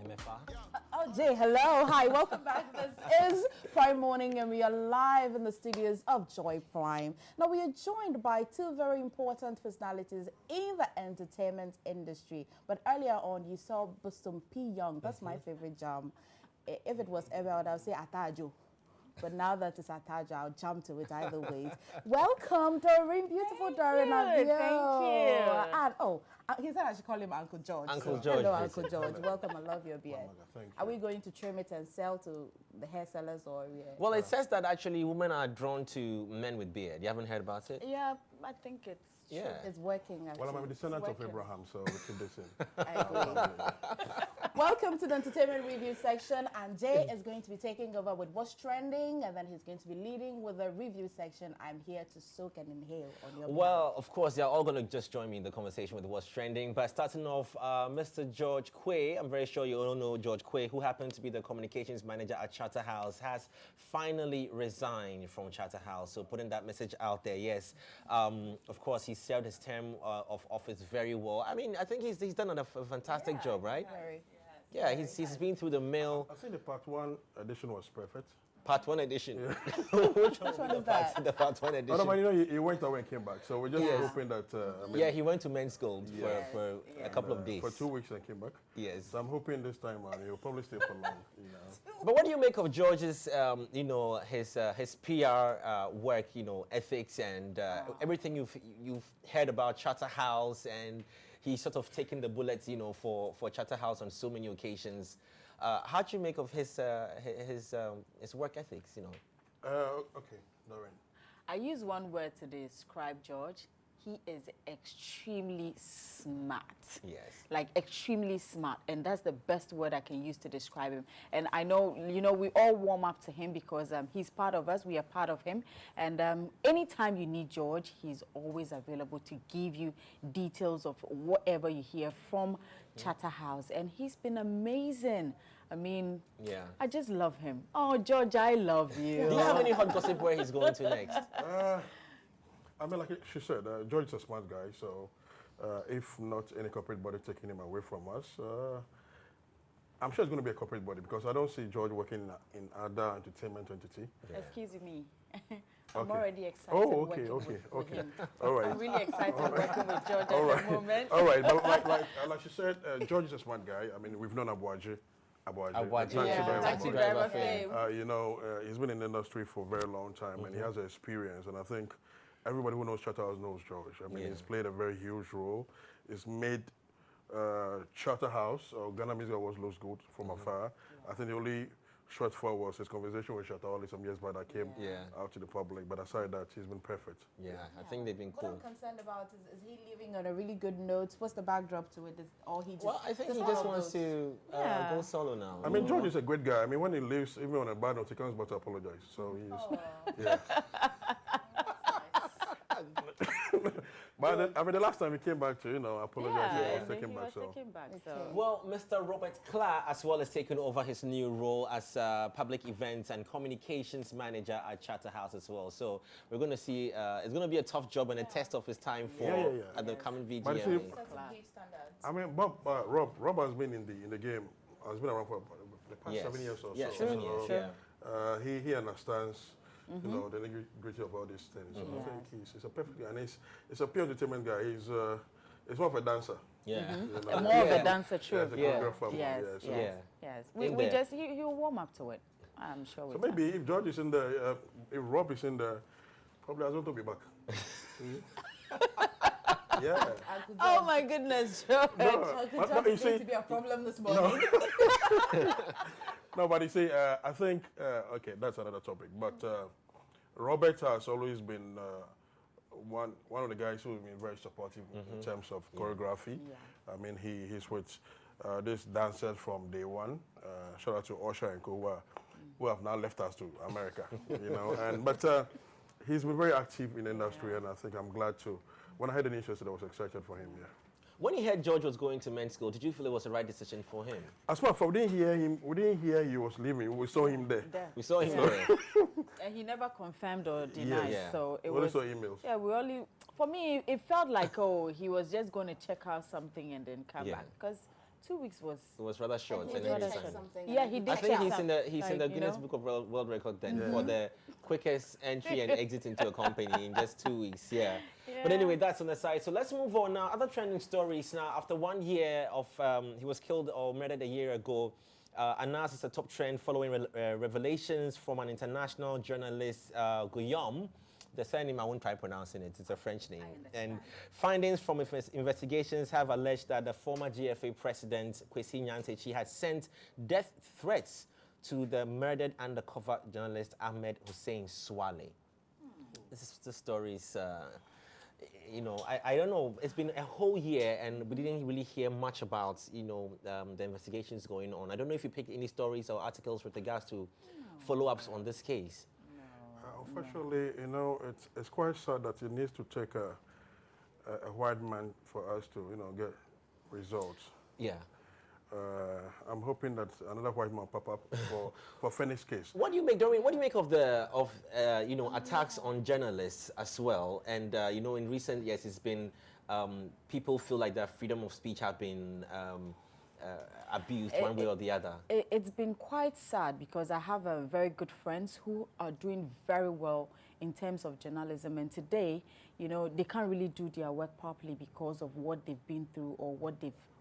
Emefa. Oh, Jay, hello. Hi, welcome back. This is Prime Morning, and we are live in the studios of Joy Prime. Now, we are joined by two very important personalities in the entertainment industry. But earlier on, you saw Bustum P. Young. That's my favorite jam. If it was ever, I would say Atajo. But now that it's Ataja, I'll jump to it either way. Welcome, Doreen, beautiful Doreen. Thank you. And he said I should call him Uncle George. Uncle George. Hello, Uncle George. Welcome. I love your beard. Mamaga, thank you. Are we going to trim it and sell to the hair sellers or? Yeah? Well, it says that actually women are drawn to men with beard. You haven't heard about it? Yeah, I think it's true. Yeah. It's working. Actually. Well, I'm a descendant of Working. Abraham, so we keep this in. I agree. Welcome to the entertainment review section, and Jay is going to be taking over with what's trending, and then he's going to be leading with the review section. I'm here to soak and inhale on your behalf. Well, of course, they're all going to just join me in the conversation with what's trending. But starting off, Mr. George Quaye, I'm very sure you all know George Quaye, who happens to be the communications manager at Charterhouse, has finally resigned from Charterhouse. So putting that message out there, yes. Of course, he served his term of office very well. I mean, I think he's done a fantastic job, right? Very. Yeah, he's been through the mill. I think the part one edition was perfect. Part 1 edition. Which one is that? The part 1 edition. Oh, no, but you know, he went away and came back. So we're just hoping that. Yeah, he went to men's school for a couple of days. For 2 weeks and came back. Yes. So I'm hoping this time he'll probably stay for long. You know. But what do you make of George's, his PR work, ethics and everything you've heard about Charterhouse, and he's sort of taken the bullets, for Charterhouse on so many occasions. How do you make of his work ethics, Okay, Doreen. I use one word to describe George. He is extremely smart. Yes. Like extremely smart, and that's the best word I can use to describe him. And I know, we all warm up to him because he's part of us. We are part of him. And anytime you need George, he's always available to give you details of whatever you hear from Charterhouse. And he's been amazing. I mean, I just love him. Oh, George, I love you. Do you have any hot gossip where he's going to next? I mean, like she said, George is a smart guy, so if not any corporate body taking him away from us, I'm sure it's going to be a corporate body because I don't see George working in other entertainment entity. Yeah. Excuse me. I'm Okay. already excited Okay. with him. All right. I'm really excited working with George All at right. the moment. All right. But like she said, George is a smart guy. I mean, we've known Abuaji, Taxi driver fame. He's been in the industry for a very long time, and he has experience. And I think everybody who knows Charterhouse knows George. I mean, he's played a very huge role. He's made Charterhouse, or Ghana Music Awards, looks good from afar. I think the only shortfall was his conversation with Charterhouse some years back that came out to the public. But aside that, he's been perfect. Yeah, I think they've been cool. What I'm concerned about is he leaving on a really good note? What's the backdrop to it? Or he just? Well, I think he just wants to go solo now. I mean, George is a great guy. I mean, when he leaves, even on a bad note, he comes back to apologize. So he's, But I mean, the last time he came back to, apologize, he was taken back. So. Well, Mr. Robert Clark as well as taken over his new role as public events and communications manager at Charterhouse as well. So we're going to see, it's going to be a tough job and a test of his time for at the coming VGMA. I mean, Rob has been in the game, has been around for the past 7 years or so. 7 years, He understands. The nitty-gritty of all these things. So I think he's a perfect guy, and he's a pure entertainment guy. He's more of a dancer. Yeah. More of a dancer, true. Yes. We just he'll warm up to it. I'm sure. So maybe if George is in there, if Rob is in there, probably has want to be back. Yeah. Oh my goodness, George. But you see, to be a problem this morning. No, but you see, I think, okay, that's another topic. But Robert has always been one of the guys who's been very supportive in terms of choreography. I mean, he's with these dancers from day one. Shout out to Osha and Ko, who have now left us to America, But he's been very active in the industry, and I think I'm glad to. When I heard the news yesterday, I was excited for him, When you heard George was going to men's school, did you feel it was the right decision for him? As well, we didn't hear he was leaving. We saw him there. We saw him there. And he never confirmed or denied, so it we only was. saw emails. Yeah, for me, it felt like, he was just going to check out something and then come back. Because 2 weeks was. It was rather short. He And did then he check signed. something. Yeah, he I did. think check he's in the you Guinness know. Book of World Record then for the quickest entry and exit into a company in just 2 weeks. Yeah. But anyway, that's on the side. So let's move on now. Other trending stories now. After 1 year of he was killed or murdered a year ago. Anas is a top trend following revelations from an international journalist, Guillaume. The surname, I won't try pronouncing it. It's a French name. And findings from investigations have alleged that the former GFA president, Kwesi Nyantakyi, had sent death threats to the murdered undercover journalist Ahmed Hussein Swale. This story is, you know, I don't know. It's been a whole year and we didn't really hear much about, you know, the investigations going on. I don't know if you picked any stories or articles with regards to follow-ups on this case. Unfortunately, you know, it's quite sad that it needs to take a white man for us to, you know, get results. Yeah. I'm hoping that another white man pop up for Phoenix case. What do you make, Doreen? What do you make of the you know, attacks on journalists as well? And you know, in recent years, it's been people feel like their freedom of speech have been abused one way or the other. It's been quite sad because I have very good friends who are doing very well in terms of journalism, and today, you know, they can't really do their work properly because of what they've been through or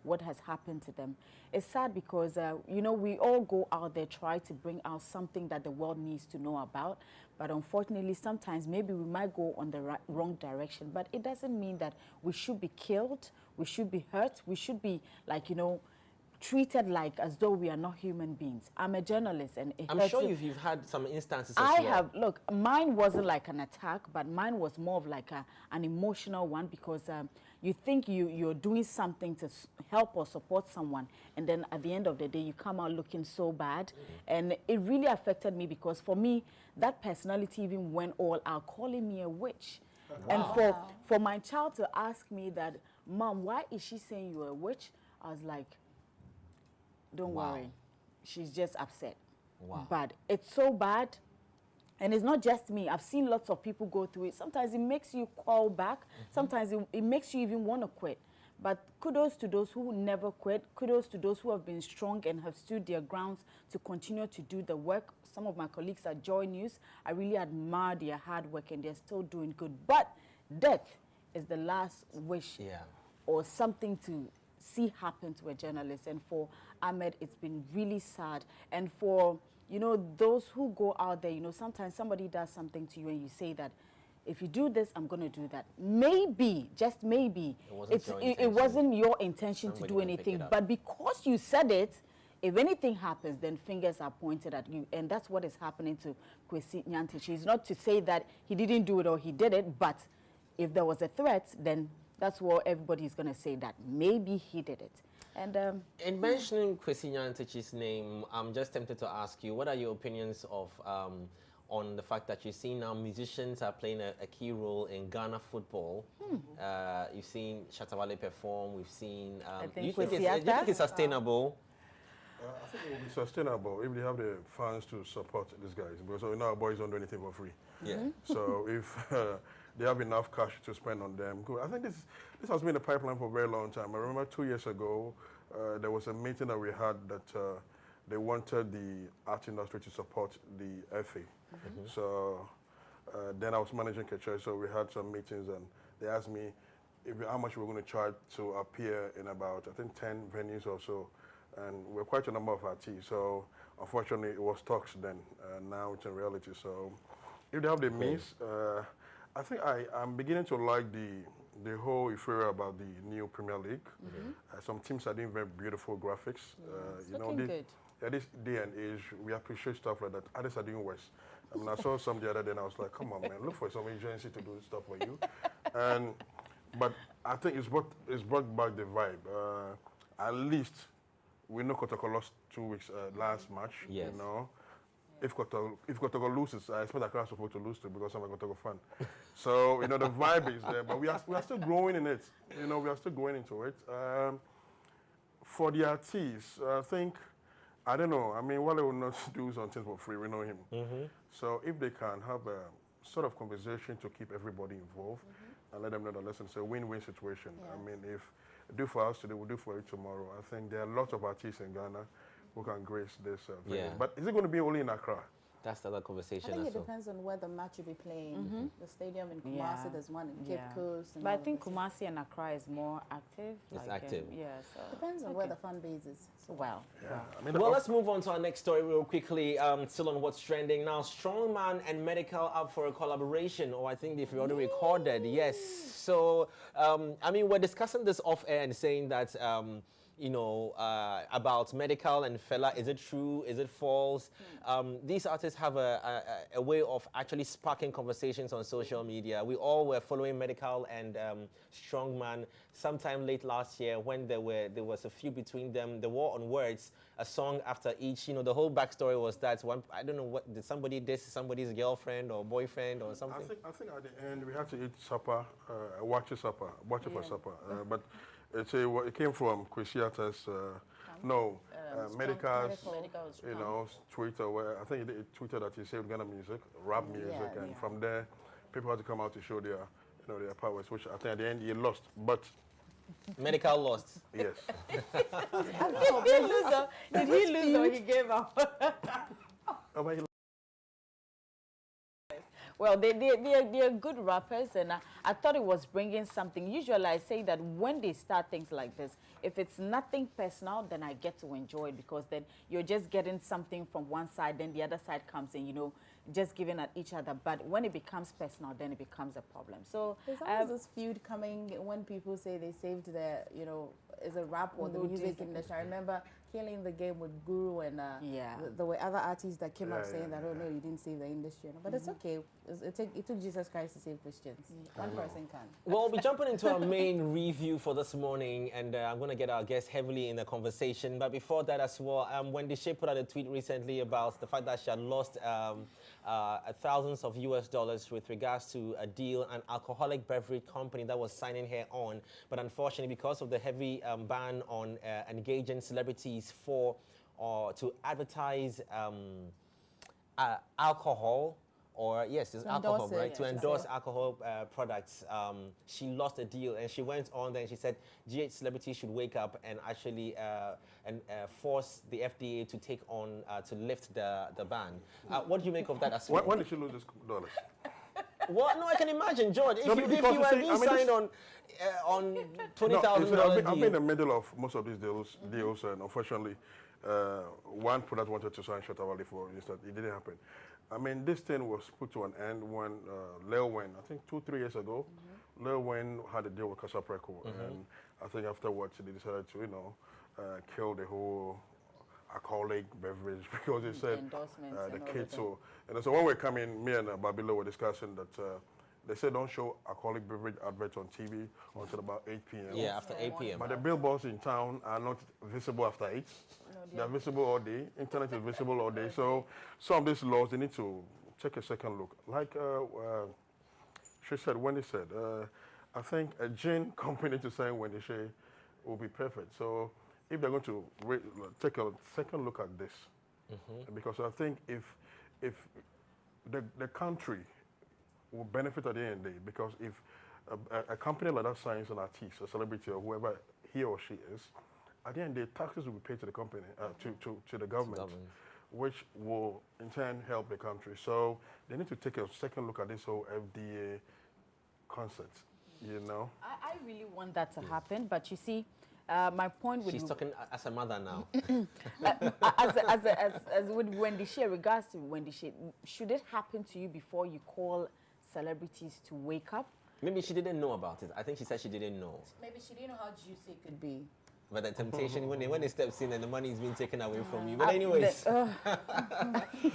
what has happened to them. It's sad because, you know, we all go out there, try to bring out something that the world needs to know about. But unfortunately, sometimes maybe we might go on the wrong direction. But it doesn't mean that we should be killed, we should be hurt, we should be, like, you know, treated like as though we are not human beings. I'm a journalist, and I'm sure you've had some instances as I well. have. Look, mine wasn't like an attack, but mine was more of like an emotional one because you think you're doing something to help or support someone, and then at the end of the day, you come out looking so bad. And it really affected me because for me, that personality even went all out, calling me a witch. And for my child to ask me that, Mom, why is she saying you're a witch? I was like, don't worry, she's just upset. But it's so bad, and it's not just me. I've seen lots of people go through it. Sometimes it makes you call back. Sometimes it makes you even want to quit. But kudos to those who never quit. Kudos to those who have been strong and have stood their grounds to continue to do the work. Some of my colleagues at Joy News, I really admire their hard work, and they're still doing good. But death is the last wish or something to see happen to a journalist. And for Ahmed, it's been really sad. And for, you know, those who go out there, you know, sometimes somebody does something to you and you say that, if you do this, I'm going to do that. Maybe, just maybe, it wasn't your intention to do anything. But because you said it, if anything happens, then fingers are pointed at you. And that's what is happening to Kwesi Nyantakyi. It's not to say that he didn't do it or he did it, but if there was a threat, then that's what everybody's going to say, that maybe he did it. And in mentioning Kwesi Nyantakyi's name, I'm just tempted to ask you, what are your opinions of on the fact that you see now musicians are playing a key role in Ghana football? You've seen Shatawale perform. We've seen. Do you think it's sustainable? I think it will be sustainable if they have the funds to support these guys, because you know our boys don't do anything for free. So if they have enough cash to spend on them, good. I think this has been a pipeline for a very long time. I remember 2 years ago, there was a meeting that we had that they wanted the art industry to support the FA. So then I was managing Quaye, so we had some meetings, and they asked me how much we were going to charge to appear in about, I think, 10 venues or so. And we're quite a number of artists. So unfortunately, it was talks then. Now it's in reality. So if they have the means, I think I'm beginning to like the whole euphoria about the new Premier League. Some teams are doing very beautiful graphics. You know, good. At this day and age, we appreciate stuff like that. Others are doing worse. I mean, I saw some the other day, and I was like, "Come on, man, look for some agency to do stuff for you." But I think it's brought back the vibe. At least we know Kotoko lost 2 weeks last match. You know, if Kotoko loses, I expect Accra supposed to lose too, because I'm a Kotoko fan. So you know the vibe is there, but we are still growing in it. You know, we are still going into it. For the artists, I think. I don't know. I mean, Wale will not do something for free. We know him. So if they can have a sort of conversation to keep everybody involved and let them know that, listen, it's a win-win situation. I mean, if do for us today, we'll do for you tomorrow. I think there are lots of artists in Ghana who can grace this venue. Yeah. But is it going to be only in Accra? That's the other I conversation think as it well. depends on where the match will be playing. The stadium in Kumasi, Yeah. there's one in Cape Coast. And But I all of think this. Kumasi and Accra is more active. It's active. Yeah, so. Depends on where the fan base is. So Well, Yeah. I mean, Well, let's move on to our next story real quickly. Still on what's trending now. Strongman and Medikal up for a collaboration, or I think they've already recorded. Yes. So, I mean, we're discussing this off air and saying that, about Medikal and Fela. Is it true? Is it false? These artists have a way of actually sparking conversations on social media. We all were following Medikal and Strongman sometime late last year when there was a feud between them. The war on words, a song after each. The whole backstory was that one. I don't know what did somebody diss somebody's girlfriend or boyfriend or something. I think at the end we had to eat supper, watch for supper. But it came from Quaye's, Medical's, Twitter, where I think he tweeted that he saved Ghana music, rap music, and from there, people had to come out to show their powers, which I think at the end he lost. But Medikal lost. yes, did he lose or he gave up? Oh, but he Well, they're good rappers, and I thought it was bringing something. Usually, I say that when they start things like this, if it's nothing personal, then I get to enjoy it because then you're just getting something from one side, then the other side comes in, just giving at each other. But when it becomes personal, then it becomes a problem. So there's always this feud coming when people say they saved their, is a rap or the music industry. I remember Killing the Game with Guru and there were other artists that came out saying that, oh no, you didn't save the industry. But it's okay. It took Jesus Christ to save Christians. One person can. Well, we'll be jumping into our main review for this morning, and I'm going to get our guests heavily in the conversation. But before that as well, Wendy Shay put out a tweet recently about the fact that she had lost thousands of US dollars with regards to a deal, an alcoholic beverage company that was signing her on. But unfortunately, because of the heavy ban on engaging celebrities to advertise alcohol, or yes, it's alcohol, right? To endorse alcohol products. She lost a deal, and she went on there and she said GH celebrities should wake up and actually force the FDA to take on to lift the ban. What do you make of that as well? when did she lose this dollars? What? No, I can imagine, George. If you were being signed on $20,000 I've been in the middle of most of these deals, and unfortunately, one product wanted to sign short hourly for instance. It didn't happen. I mean, this thing was put to an end when Lil Wayne, I think 2-3 years ago, Lil Wayne had a deal with Casapreco, and I think afterwards they decided to, kill the whole alcoholic beverage because they said the kids. So when we come in, me and Babilo were discussing that they said don't show alcoholic beverage adverts on TV until about 8 p.m. Yeah, after 8 p.m. But the billboards in town are not visible after 8. They're visible all day. Internet is visible all day. So some of these laws, they need to take a second look. Like Wendy said, I think a gin company to sign Wendy Shay will be perfect. So if they're going to take a second look at this, because I think if the country will benefit at the end of the day, because if a company like that signs an artist, a celebrity, or whoever he or she is, at the end of the day, taxes will be paid to the company, to the government, which will in turn help the country. So they need to take a second look at this whole FDA concept, I really want that to happen, but you see, my point would She's talking as a mother now. as with Wendy Shay, regards to Wendy Shay, should it happen to you before you call celebrities to wake up? Maybe she didn't know about it. I think she said she didn't know. Maybe she didn't know how juicy it could be. But the temptation, when they steps in and the money is being taken away from you. But anyways.